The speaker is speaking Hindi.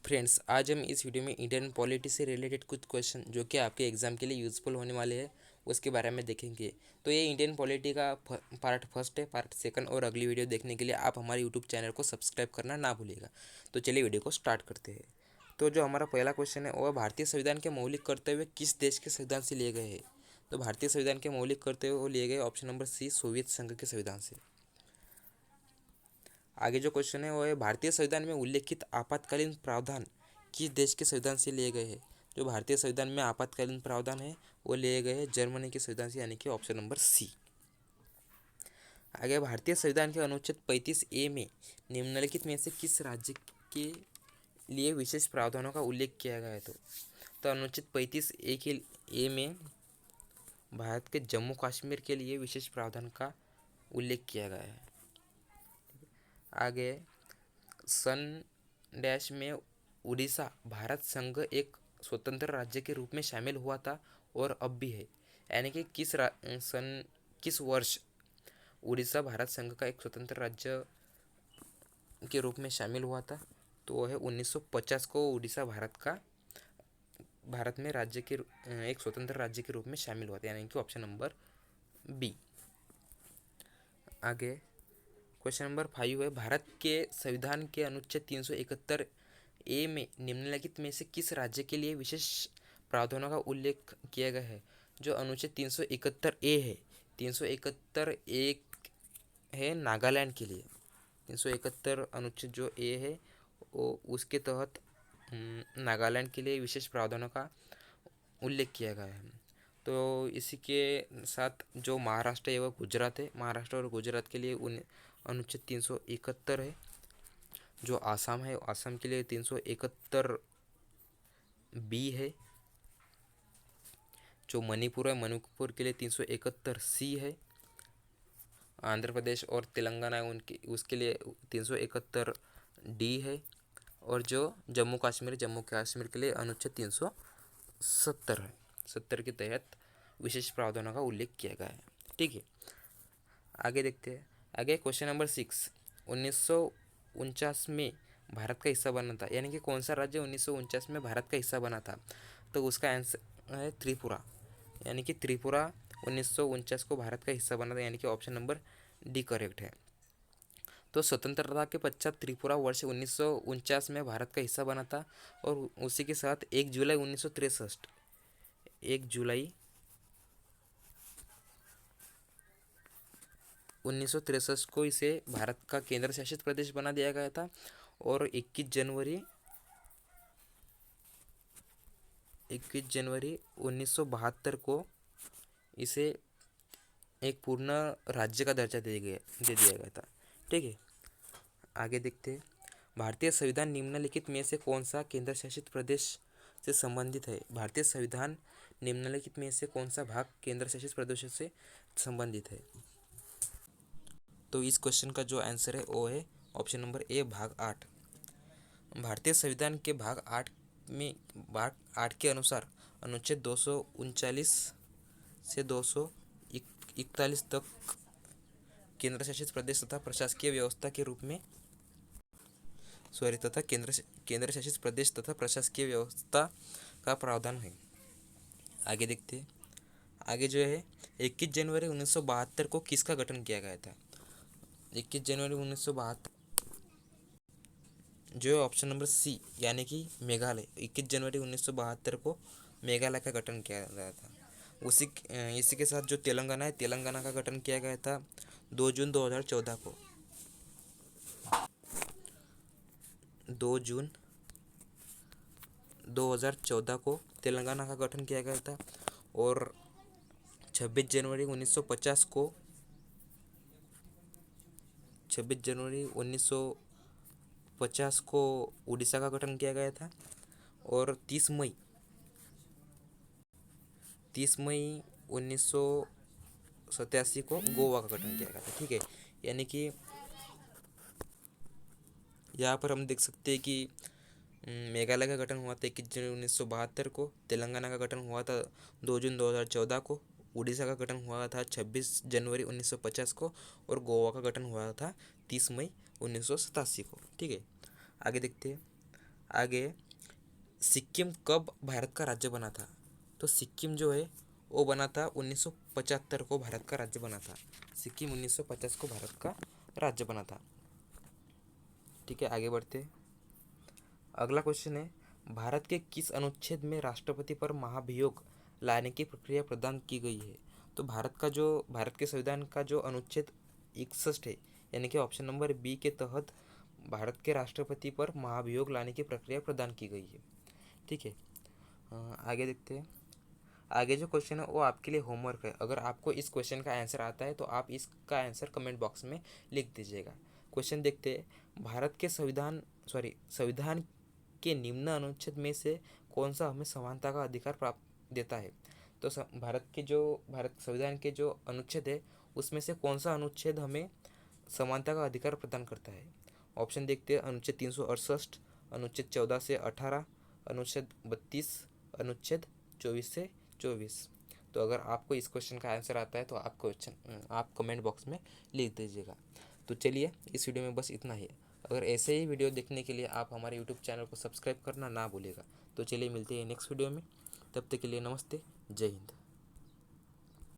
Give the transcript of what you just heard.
फ्रेंड्स, आज हम इस वीडियो में इंडियन पॉलिटी से रिलेटेड कुछ क्वेश्चन जो कि आपके एग्जाम के लिए यूजफुल होने वाले हैं उसके बारे में देखेंगे। तो ये इंडियन पॉलिटी का पार्ट फर्स्ट है। पार्ट सेकंड और अगली वीडियो देखने के लिए आप हमारे यूट्यूब चैनल को सब्सक्राइब करना ना भूलिएगा। तो चलिए वीडियो को स्टार्ट करते हैं। तो जो हमारा पहला क्वेश्चन है वो भारतीय संविधान के मौलिक कर्तव्य किस देश के संविधान से लिए गए हैं। तो भारतीय संविधान के मौलिक कर्तव्य वो लिए गए ऑप्शन नंबर सी, सोवियत संघ के संविधान से। आगे जो क्वेश्चन है वो है भारतीय संविधान में उल्लेखित आपातकालीन प्रावधान किस देश के संविधान से लिए गए हैं। जो भारतीय संविधान में आपातकालीन प्रावधान है वो लिए गए हैं जर्मनी के संविधान से, यानी कि ऑप्शन नंबर सी। आगे भारतीय संविधान के अनुच्छेद 35A में निम्नलिखित में से किस राज्य के लिए विशेष प्रावधानों का उल्लेख किया गया है। तो अनुच्छेद 35A के ए में भारत के जम्मू कश्मीर के लिए विशेष प्रावधान का उल्लेख किया गया है। आगे सन डैश में उड़ीसा भारत संघ एक स्वतंत्र राज्य के रूप में शामिल हुआ था और अब भी है, यानी कि किस वर्ष उड़ीसा भारत संघ का एक स्वतंत्र राज्य के रूप में शामिल हुआ था। तो वो है 1950 को उड़ीसा भारत में राज्य के एक स्वतंत्र राज्य के रूप में शामिल हुआ था, यानी कि ऑप्शन नंबर बी। आगे क्वेश्चन नंबर 5 है भारत के संविधान के अनुच्छेद 371 में निम्नलिखित में से किस राज्य के लिए विशेष प्रावधानों का उल्लेख किया गया है। जो अनुच्छेद 371 है, 371 है नागालैंड के लिए। 371 अनुच्छेद जो ए है वो उसके तहत नागालैंड के लिए विशेष प्रावधानों का उल्लेख किया गया है। तो इसी के साथ जो महाराष्ट्र है वह गुजरात है, महाराष्ट्र और गुजरात के लिए अनुच्छेद 371 है। जो आसाम है आसाम के लिए 371 बी है। जो मणिपुर है मणिपुर के लिए 371 सी है। आंध्र प्रदेश और तेलंगाना है उनके उसके लिए 371 डी है। और जो जम्मू कश्मीर के लिए अनुच्छेद 370 है। 70 के तहत विशेष प्रावधानों का उल्लेख किया गया है। ठीक है, आगे देखते हैं। आगे क्वेश्चन नंबर 6, 1949 में भारत का हिस्सा बना था, यानी कि कौन सा राज्य 1949 में भारत का हिस्सा बना था। तो उसका आंसर है त्रिपुरा, यानी कि त्रिपुरा 1949 को भारत का हिस्सा बना था, यानी कि ऑप्शन नंबर डी करेक्ट है। तो स्वतंत्रता के पश्चात त्रिपुरा वर्ष 1949 में भारत का हिस्सा बना था और उसी के साथ 1 जुलाई 1963 1 जुलाई 1963 को इसे भारत का केंद्र शासित प्रदेश बना दिया गया था। और 21 जनवरी 1972 को इसे एक पूर्ण राज्य का दर्जा दे दिया गया था। ठीक है, आगे देखते हैं। भारतीय संविधान निम्नलिखित में से कौन सा केंद्र शासित प्रदेश से संबंधित है। भारतीय संविधान निम्नलिखित में से कौन सा भाग केंद्र शासित प्रदेशों से संबंधित है। तो इस क्वेश्चन का जो आंसर है वो है ऑप्शन नंबर ए, भाग 8। भारतीय संविधान के भाग 8 के अनुसार अनुच्छेद 239 से 241 तक केंद्र शासित प्रदेश तथा प्रशासकीय व्यवस्था के रूप में केंद्र शासित प्रदेश तथा प्रशासकीय व्यवस्था का प्रावधान है। आगे देखते हैं। आगे जो है 21 जनवरी 1972 को किसका गठन किया गया था। 21 जनवरी 1972 जो है ऑप्शन नंबर सी, यानी कि मेघालय। 21 जनवरी 1972 को मेघालय का गठन किया गया था। इसी के साथ जो तेलंगाना है, तेलंगाना का गठन किया गया था 2 जून 2014 को। 2 जून 2014 को तेलंगाना का गठन किया गया था। और 26 जनवरी 1950 को 26 जनवरी 1950 को उड़ीसा का गठन किया गया था। और 30 मई 1987 को गोवा का गठन किया गया था। ठीक है, यानी कि यहाँ पर हम देख सकते हैं कि मेघालय का गठन हुआ था 21 जनवरी 1972 को, तेलंगाना का गठन हुआ था 2 जून 2014 को, उड़ीसा का गठन हुआ था 26 जनवरी 1950 को और गोवा का गठन हुआ था 30 मई 1987 को। ठीक है, आगे देखते हैं। आगे, सिक्किम कब भारत का राज्य बना था? तो सिक्किम जो है वो बना था 1975 को भारत का राज्य बना था। सिक्किम 1950 को भारत का राज्य बना था। ठीक है, आगे बढ़ते हैं। अगला क्वेश्चन है, भारत के किस अनुच्छेद में राष्ट्रपति पर महाभियोग लाने की प्रक्रिया प्रदान की गई है? तो भारत के संविधान का जो अनुच्छेद 61 है, यानी कि ऑप्शन नंबर बी के तहत भारत के राष्ट्रपति पर महाभियोग लाने की प्रक्रिया प्रदान की गई है। ठीक है, आगे देखते हैं। आगे जो क्वेश्चन है वो आपके लिए होमवर्क है। अगर आपको इस क्वेश्चन का आंसर आता है तो आप इसका आंसर कमेंट बॉक्स में लिख दीजिएगा। क्वेश्चन देखते हैं, भारत के संविधान के निम्न अनुच्छेद में से कौन सा हमें समानता का अधिकार प्राप्त देता है? तो भारत संविधान के जो अनुच्छेद है उसमें से कौन सा अनुच्छेद हमें समानता का अधिकार प्रदान करता है? ऑप्शन देखते हैं, अनुच्छेद 368, अनुच्छेद 14 से 18, अनुच्छेद 32, अनुच्छेद 24 से 24। तो अगर आपको इस क्वेश्चन का आंसर आता है तो आप कमेंट बॉक्स में लिख दीजिएगा। तो चलिए, इस वीडियो में बस इतना ही। अगर ऐसे ही वीडियो देखने के लिए आप हमारे यूट्यूब चैनल को सब्सक्राइब करना ना भूलिएगा। तो चलिए, मिलते हैं नेक्स्ट वीडियो में। तब तक के लिए नमस्ते, जय हिंद।